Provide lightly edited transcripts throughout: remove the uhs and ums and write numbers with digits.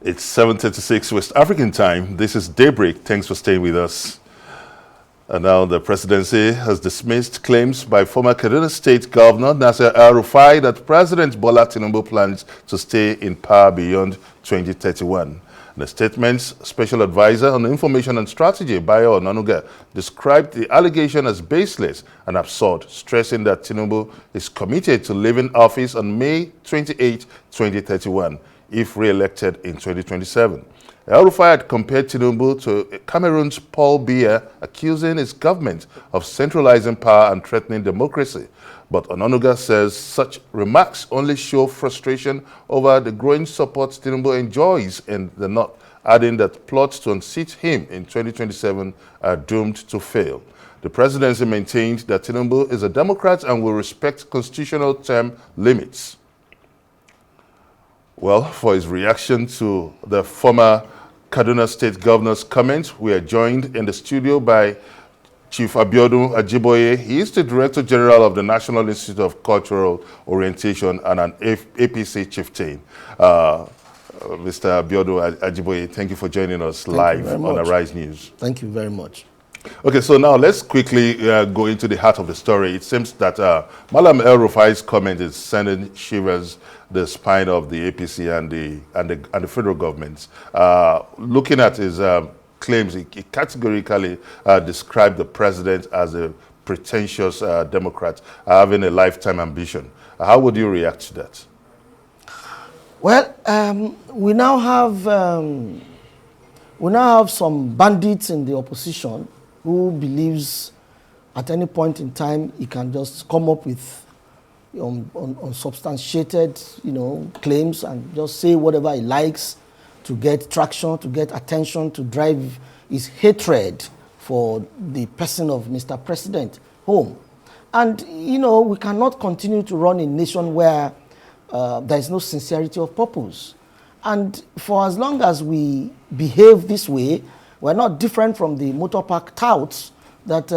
It's 7:36 West African time. This is Daybreak. Thanks for staying with us. And now the presidency has dismissed claims by former Kaduna State Governor Nasir El-Rufai that President Bola Tinubu plans to stay in power beyond 2031. In a statement, Special Advisor on Information and Strategy, Bayo Onanuga, described the allegation as baseless and absurd, stressing that Tinubu is committed to leaving office on May 28, 2031, if re-elected in 2027. El-Rufai had compared Tinubu to Cameroon's Paul Biya, accusing his government of centralizing power and threatening democracy. But Onanuga says such remarks only show frustration over the growing support Tinubu enjoys in the North, adding that plots to unseat him in 2027 are doomed to fail. The presidency maintained that Tinubu is a Democrat and will respect constitutional term limits. Well, for his reaction to the former Kaduna State Governor's comments, we are joined in the studio by Chief Ajiboye. He is the Director General of the National Institute of Cultural Orientation and an APC chieftain. Mr. Ajiboye, thank you for joining us live on Arise News. Thank you very much. Okay, so now let's quickly go into the heart of the story. It seems that Malam El-Rufai's comment is sending shivers the spine of the APC and the federal governments. Looking at his claims, he categorically described the president as a pretentious Democrat having a lifetime ambition. How would you react to that? Well, we now have some bandits in the opposition who believes at any point in time he can just come up with unsubstantiated, claims and just say whatever he likes to get traction, to get attention, to drive his hatred for the person of Mr. President home. And, we cannot continue to run a nation where there is no sincerity of purpose. And for as long as we behave this way, we're not different from the motor park touts that,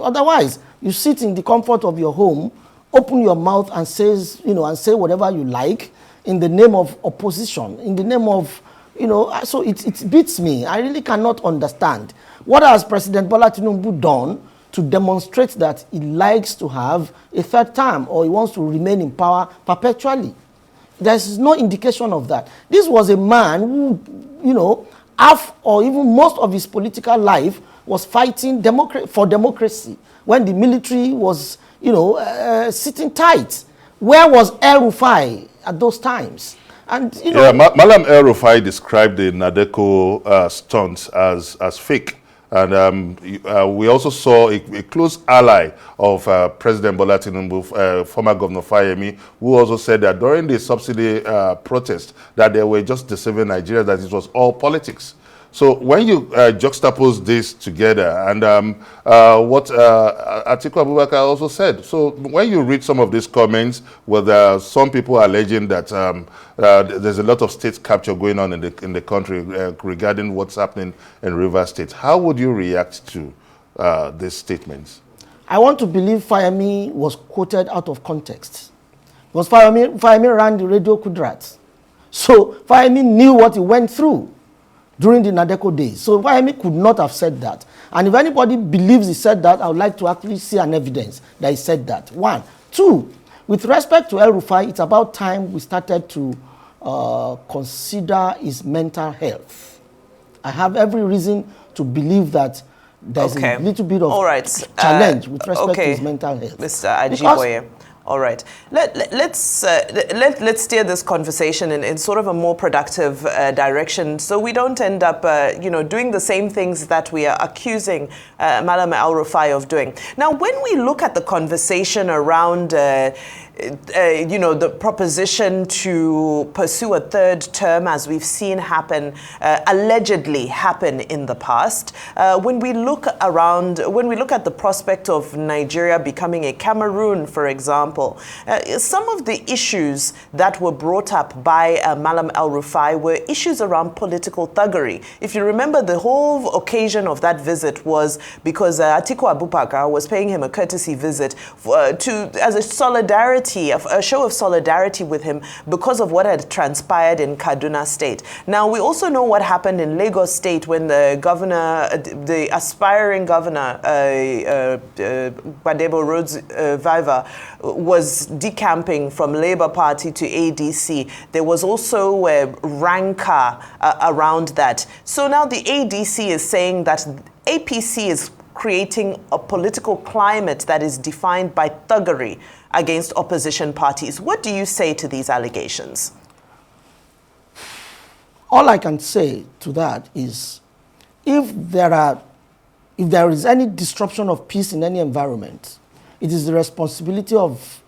otherwise you sit in the comfort of your home, open your mouth and say whatever you like in the name of opposition, in the name of, so it beats me. I really cannot understand. What has President Bola Tinubu done to demonstrate that he likes to have a third term or he wants to remain in power perpetually? There's no indication of that. This was a man who, half or even most of his political life was fighting for democracy when the military was, sitting tight. Where was El-Rufai at those times? And Malam El-Rufai described the Nadeko stunts as fake. And we also saw a close ally of President Bola Tinubu, former Governor Fayemi, who also said that during the subsidy protest that they were just deceiving Nigeria, that it was all politics. So when you juxtapose this together and what Atiku Abubakar also said, so when you read some of these comments, where some people are alleging that there's a lot of state capture going on in the country regarding what's happening in Rivers State, how would you react to these statements? I want to believe Fayemi was quoted out of context. Because Fayemi ran the Radio Kudrat. So Fayemi knew what he went through during the Nadeko days. So Fayemi could not have said that. And if anybody believes he said that, I would like to actually see an evidence that he said that. One. Two, with respect to El-Rufai, it's about time we started to consider his mental health. I have every reason to believe that there's a little bit of challenge with respect to his mental health. Mr. Ajiboye. All right. Let's steer this conversation in sort of a more productive direction, so we don't end up, doing the same things that we are accusing Malam El-Rufai of doing. Now, when we look at the conversation around the proposition to pursue a third term, as we've seen allegedly happen in the past. When we look at the prospect of Nigeria becoming a Cameroon, for example, some of the issues that were brought up by Malam El-Rufai were issues around political thuggery. If you remember, the whole occasion of that visit was because Atiku Abubakar was paying him a courtesy visit as a solidarity solidarity, a show of solidarity with him because of what had transpired in Kaduna State. Now, we also know what happened in Lagos State when the governor, the aspiring governor, Gbadebo Rhodes Viva, was decamping from Labour Party to ADC. There was also rancor around that. So now the ADC is saying that APC is creating a political climate that is defined by thuggery against opposition parties. What do you say to these allegations? All I can say to that is, if there is any disruption of peace in any environment, it is the responsibility of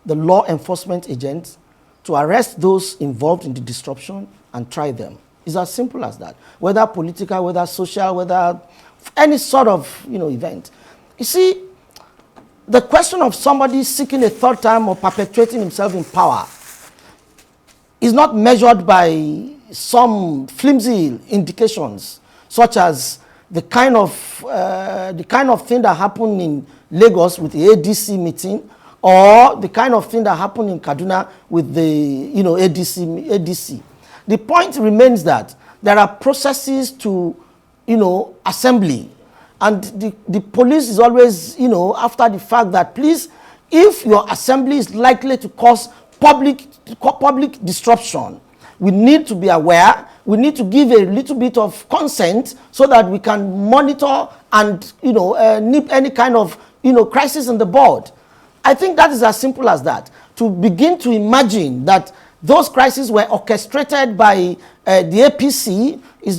the law enforcement agents to arrest those involved in the disruption and try them. It's as simple as that. Whether political, whether social, whether any sort of event. You see, the question of somebody seeking a third time or perpetuating himself in power is not measured by some flimsy indications, such as the kind of thing that happened in Lagos with the ADC meeting, or the kind of thing that happened in Kaduna with the ADC. The point remains that there are processes to assembly, and the police is always after the fact that, please, if your assembly is likely to cause public disruption, we need to be aware. We need to give a little bit of consent so that we can monitor and nip any kind of crisis in the bud. I think that is as simple as that. To begin to imagine that those crises were orchestrated by the APC is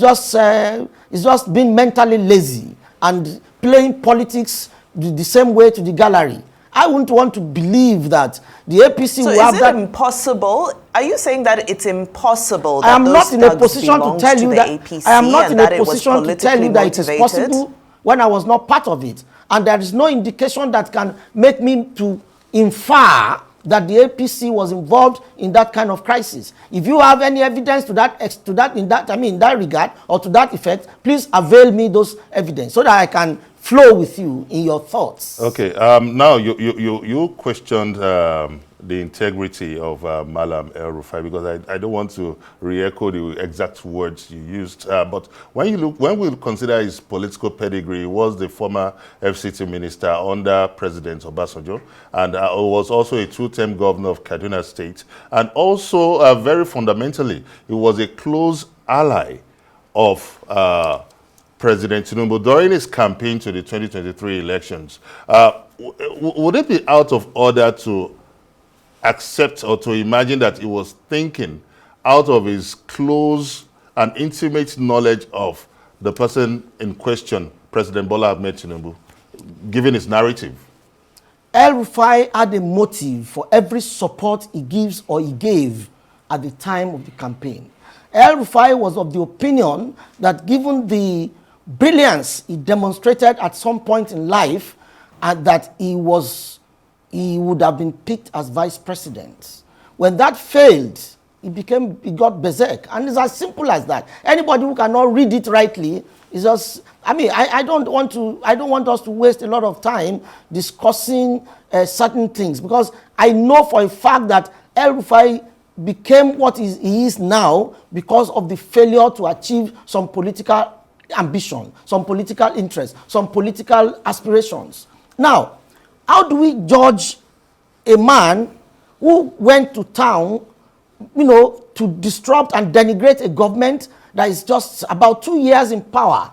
just being mentally lazy and playing politics the same way to the gallery. I wouldn't want to believe that the APC will have that. So is it impossible? Are you saying that it's impossible that I am not in a position to tell you that APC, I am not in a position to tell you that it is possible when I was not part of it, and there is no indication that can make me to infer that the APC was involved in that kind of crisis. If you have any evidence in that regard or to that effect, please avail me those evidence so that I can flow with you in your thoughts. Okay. Now you questioned the integrity of Malam El-Rufai, because I don't want to re-echo the exact words you used. But when we consider his political pedigree, he was the former FCT minister under President Obasanjo, and was also a two-term governor of Kaduna State, and also very fundamentally, he was a close ally of President Tinubu during his campaign to the 2023 elections. Would it be out of order to accept or to imagine that he was thinking out of his close and intimate knowledge of the person in question, President Bola Ahmed Tinubu, given his narrative? El-Rufai had a motive for every support he gives or he gave at the time of the campaign. El-Rufai was of the opinion that given the brilliance he demonstrated at some point in life, and that he would have been picked as vice president. When that failed, he got berserk. And it's as simple as that. Anybody who cannot read it rightly is just, I don't want us to waste a lot of time discussing certain things, because I know for a fact that El-Rufai became what he is now because of the failure to achieve some political ambition, some political interest, some political aspirations. Now, how do we judge a man who went to town, to disrupt and denigrate a government that is just about 2 years in power?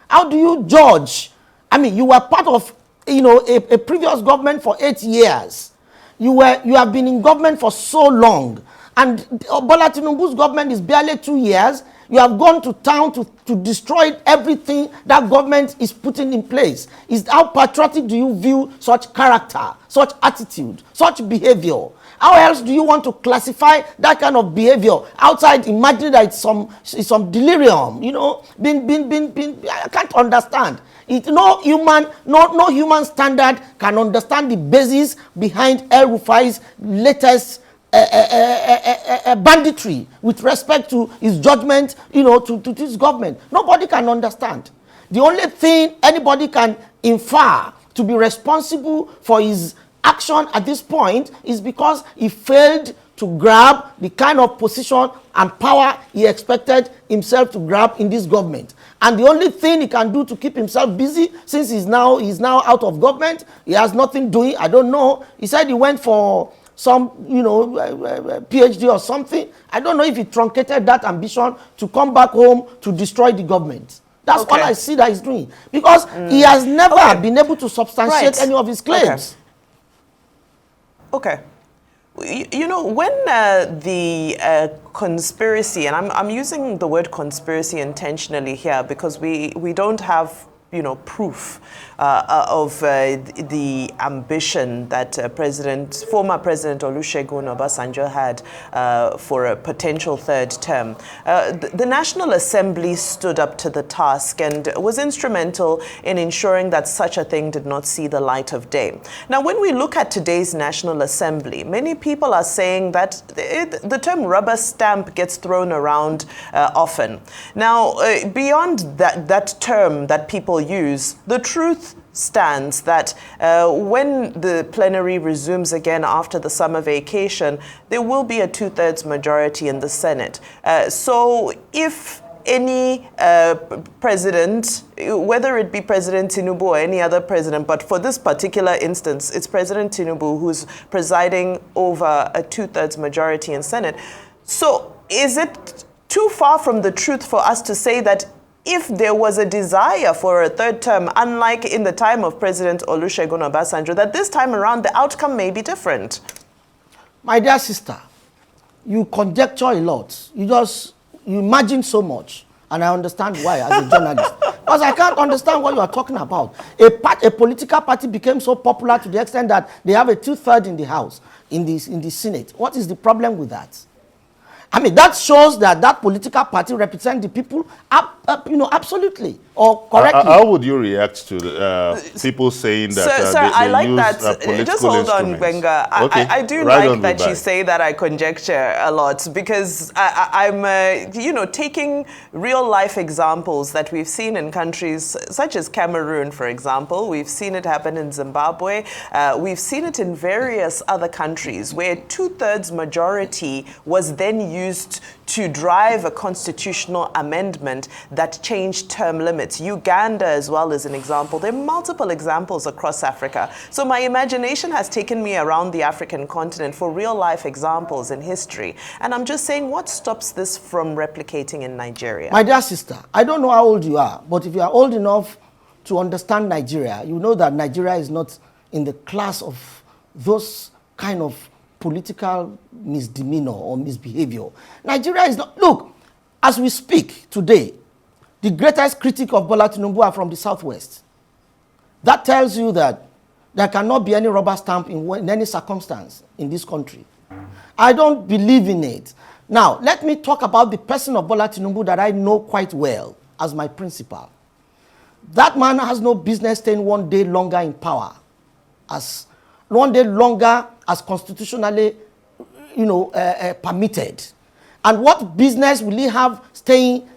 How do you judge? You were part of, a previous government for 8 years. You have been in government for so long, and Bola Tinubu's government is barely 2 years. You have gone to town to destroy everything that government is putting in place. How patriotic do you view such character, such attitude, such behavior? How else do you want to classify that kind of behavior outside? Imagine that it's some delirium, I can't understand. No human standard can understand the basis behind El-Rufai's latest banditry with respect to his judgment, to this government. Nobody can understand. The only thing anybody can infer to be responsible for his action at this point is because he failed to grab the kind of position and power he expected himself to grab in this government. And the only thing he can do to keep himself busy, since he's now out of government, he has nothing doing, I don't know. He said he went for some, PhD or something. I don't know if he truncated that ambition to come back home to destroy the government. That's all I see that he's doing. Because he has never been able to substantiate any of his claims. Okay. You know, when the conspiracy, and I'm using the word conspiracy intentionally here because we don't have, proof of the ambition that former President Olusegun Obasanjo had for a potential third term. The National Assembly stood up to the task and was instrumental in ensuring that such a thing did not see the light of day. Now, when we look at today's National Assembly, many people are saying that the term rubber stamp gets thrown around often. Now, beyond that term that people use, the truth stands that when the plenary resumes again after the summer vacation, there will be a 2/3 majority in the Senate. So if any president, whether it be President Tinubu or any other president, but for this particular instance, it's President Tinubu who's presiding over a 2/3 majority in Senate. So is it too far from the truth for us to say that if there was a desire for a third term, unlike in the time of President Olusegun Obasanjo, that this time around the outcome may be different? My dear sister, you conjecture a lot. You imagine so much. And I understand why as a journalist. Because I can't understand what you are talking about. A political party became so popular to the extent that they have a 2/3 in the House, in the Senate. What is the problem with that? I mean, that shows that that political party represents the people, absolutely or correctly. How would you react to people saying that Sir, I like use that. political Just hold on, instruments? Benga. I do like that you say that I conjecture a lot because I'm, taking real life examples that we've seen in countries such as Cameroon, for example. We've seen it happen in Zimbabwe. We've seen it in various other countries where 2/3 majority was then used to drive a constitutional amendment that changed term limits. Uganda as well is an example. There are multiple examples across Africa. So my imagination has taken me around the African continent for real life examples in history. And I'm just saying, what stops this from replicating in Nigeria? My dear sister, I don't know how old you are, but if you are old enough to understand Nigeria, you know that Nigeria is not in the class of those kind of political misdemeanor or misbehavior. Nigeria is not. Look, as we speak today, the greatest critic of Bola Tinubu are from the southwest. That tells you that there cannot be any rubber stamp in any circumstance in this country. I don't believe in it. Now, let me talk about the person of Bola Tinubu that I know quite well as my principal. That man has no business staying one day longer in power, as constitutionally, permitted. And what business will he have staying,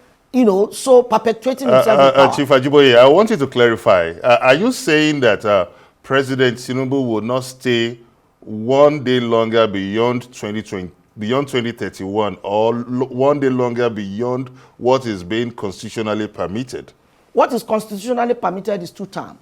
so perpetuating himself in power? Chief Ajiboye, I want you to clarify. Are you saying that President Tinubu will not stay one day longer beyond 2031, or one day longer beyond what is being constitutionally permitted? What is constitutionally permitted is 2 terms.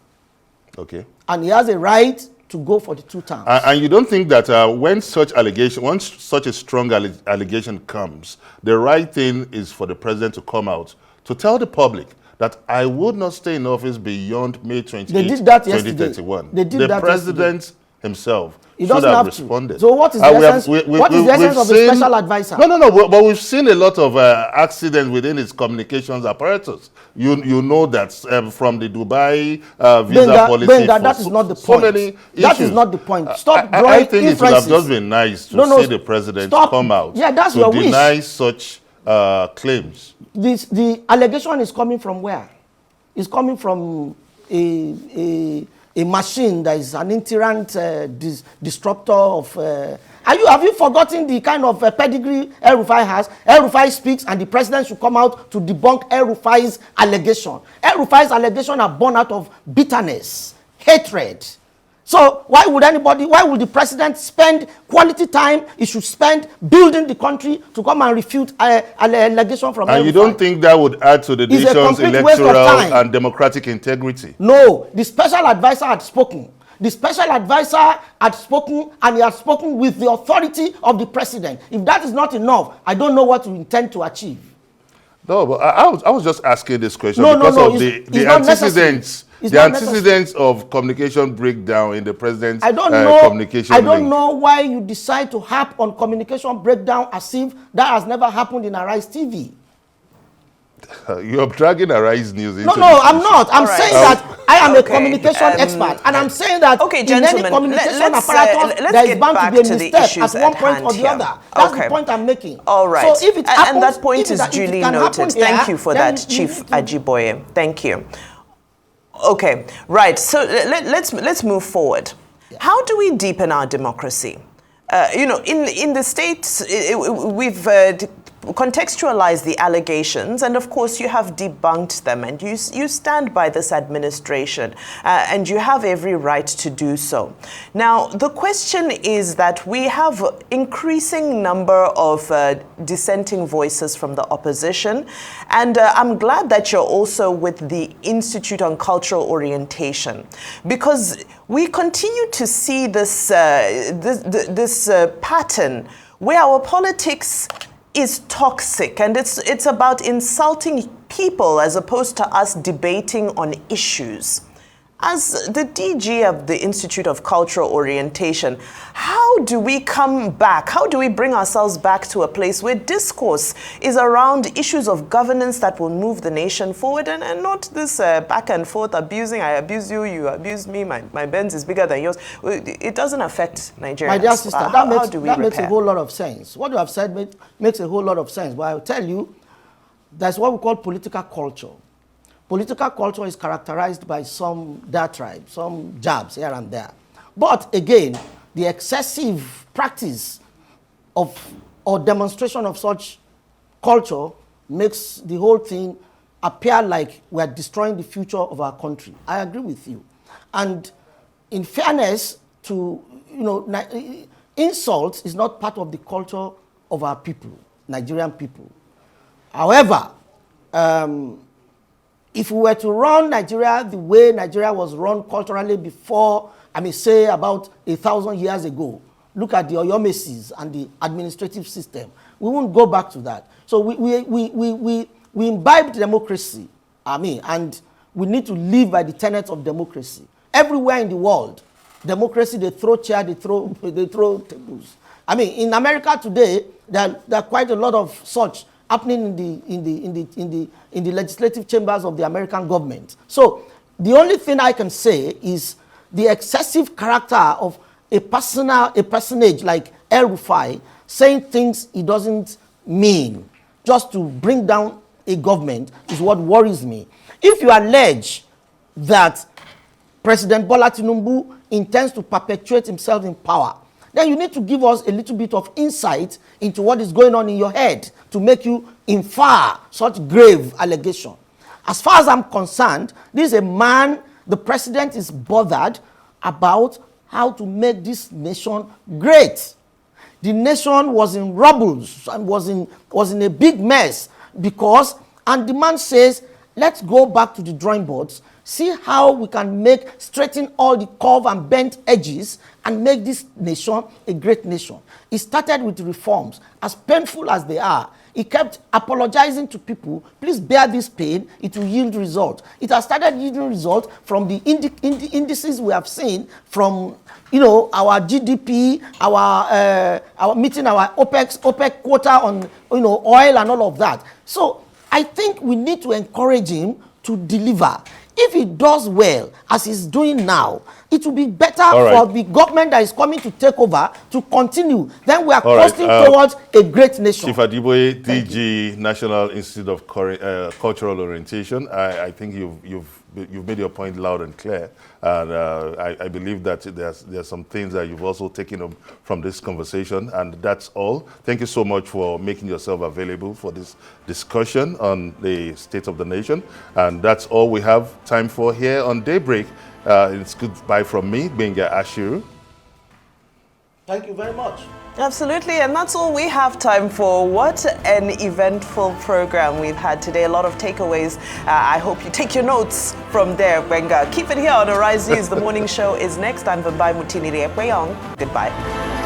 Okay. And he has a right to go for the 2 terms. And you don't think that when such a strong allegation comes, the right thing is for the president to come out to tell the public that I would not stay in office beyond May 28, they did that 2031. They did the that president yesterday. Himself He should doesn't have have responded. To. So what is the essence, what is the essence of a special advisor? No, but we've seen a lot of accidents within his communications apparatus. You know that from the Dubai visa policy. Benga, that is not the point. So many that is not the point. Stop drawing I think inferences. it would have just been nice to see the president come out to deny such claims. The allegation is coming from where? It's coming from a machine that is an itinerant disruptor of... have you forgotten the kind of pedigree El-Rufai has? El-Rufai speaks and the president should come out to debunk El-Rufai's allegation. El-Rufai's allegations are born out of bitterness, hatred. So why would the president spend quality time he should spend building the country to come and refute an allegation from And you don't think that would add to the It's a nation's complete waste of electoral time. and democratic integrity? No, the special advisor had spoken. The special advisor had spoken, and he had spoken with the authority of the president. If that is not enough, I don't know what you intend to achieve. No, but I was just asking this question No, because no, of it's the not antecedents. It's The not necessary. antecedents of communication breakdown in the president's I don't know. communication I don't link. know why you decide to harp on communication breakdown as if that has never happened in Arise TV. You are dragging Arise News into No, this I'm issue. not. I'm saying that I am a Okay, communication expert, and I'm saying that okay, in any gentlemen, communication let's apparatus, let's there is get bound to back be a to the misstep issues at one at point hand or the here. other. That's Okay. the point I'm making. All right. So if it happens, and that point if is it duly can happen noted. here, Thank you for then that, you Chief need to- Ajiboye. Thank you. Okay, right. So let's move forward. How do we deepen our democracy? In the States, we've contextualized the allegations, and of course you have debunked them, and you stand by this administration, and you have every right to do so. Now, the question is that we have increasing number of dissenting voices from the opposition, and I'm glad that you're also with the Institute on Cultural Orientation, because we continue to see this pattern where our politics is toxic, and it's about insulting people as opposed to us debating on issues. As the DG of the Institute of Cultural Orientation, how do we come back? How do we bring ourselves back to a place where discourse is around issues of governance that will move the nation forward, and not this back and forth abusing? I abuse you, you abuse me, my Benz is bigger than yours. It doesn't affect Nigeria. My dear sister, How do we that makes a repair? whole lot of sense. What you have said makes a whole lot of sense. But I'll tell you, that's what we call political culture. Political culture is characterized by some diatribe, some jabs here and there. But again, the excessive practice of or demonstration of such culture makes the whole thing appear like we're destroying the future of our country. I agree with you. And in fairness to, insult is not part of the culture of our people, Nigerian people. However, if we were to run Nigeria the way Nigeria was run culturally before, say about 1,000 years ago, look at the Oyomesis and the administrative system, we won't go back to that. So we imbibed democracy, and we need to live by the tenets of democracy. Everywhere in the world, democracy, they throw chairs, they throw tables. In America today, there are quite a lot of such happening in the legislative chambers of the American government. So the only thing I can say is the excessive character of a personage like El-Rufai saying things he doesn't mean just to bring down a government is what worries me. If you allege that President Bola Tinubu intends to perpetuate himself in power, then you need to give us a little bit of insight into what is going on in your head to make you infer such grave allegation. As far as I'm concerned, this is a man, the president is bothered about how to make this nation great. The nation was in rubble and was in a big mess because, and the man says, let's go back to the drawing boards, see how we can straighten all the curve and bent edges and make this nation a great nation. He started with reforms, as painful as they are. He kept apologizing to people, please bear this pain, it will yield results. It has started yielding results from the indices we have seen from our GDP, our meeting our OPEC quota on oil and all of that. So I think we need to encourage him to deliver. If he does well, as he's doing now, it will be better for the government that is coming to take over to continue. Then we are coasting towards a great nation. Chief Ajiboye, DG, National Institute of Cultural Orientation. I think you've made your point loud and clear, and I believe that there's some things that you've also taken up from this conversation, and that's all. Thank you so much for making yourself available for this discussion on the state of the nation, and that's all we have time for here on Daybreak. It's goodbye from me, Benga Ashiru. Thank you very much. Absolutely, and that's all we have time for. What an eventful program we've had today. A lot of takeaways. I hope you take your notes from there, Benga. Keep it here on Arise News. The morning show is next. I'm Vambai Mutini Rekweyong. Goodbye.